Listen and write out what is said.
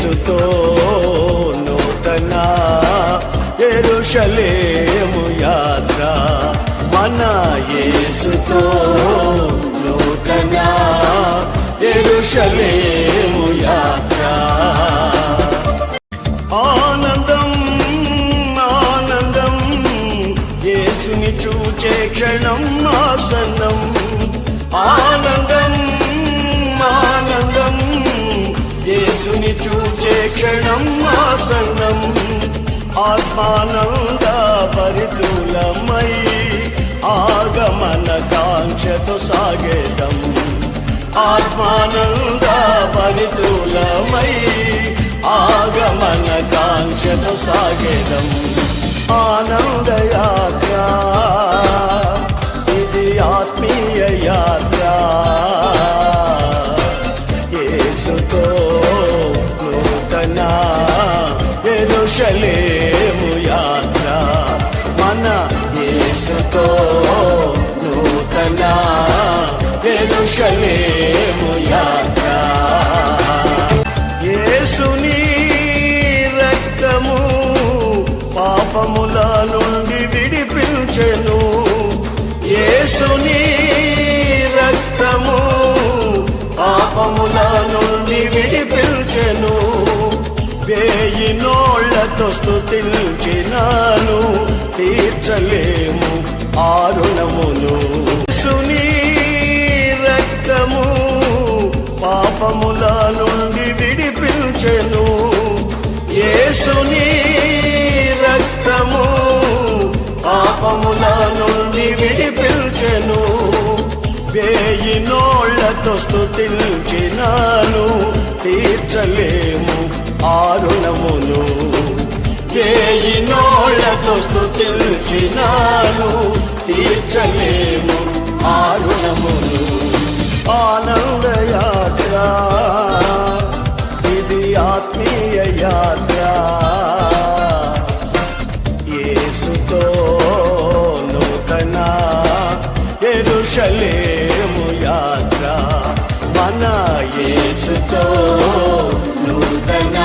యేసుతో నూతన యెరూషలేము యాత్ర, మన యేసుతో నూతన యెరూషలేము యాత్ర. ఆనందం ఆనందం యేసుని చూచే క్షణం ఆసన్నం. ఆనందం ఆనందం యేసుని చూచే క్షణం ఆసన్నం. ఆత్మానంద పరితులమై ఆగమన కాంక్షతో సాగేదం. ఆత్మానంద పరితులమై ఆగమన కాంక్షతో సాగేదం. ఆనంద యాత్ర ఇది ఆత్మీయ యాత్ర. యేసుతో నూతన యెరూషలేము యాత్ర, మన యేసుతో నూతన యెరూషలేము యాత్ర. యేసుని రక్తము పాపముల నుండి విడిపించెను. యేసుని రక్తము పాపముల నుండి విడిపించెను. 1000 నోళ్లతో స్తుతించినాను, తీర్చలేము ఆ రుణమును. యేసుని రక్తము పాపముల నుండి విడిపించెను. యేసుని రక్తము పాపముల నుండి విడిపించెను. 1000 నోళ్లతో స్తుతించినాను, తీర్చలేము ఆ రుణమును. 1000 నోళ్లతో స్తుతించినాను, తీర్చలేము ఆ రుణమును. ఆనంద యాత్ర ఇది ఆత్మీయ యాత్ర. యేసుతో నూతన యెరూషలేము యాత్ర, మన యేసుతో నూతన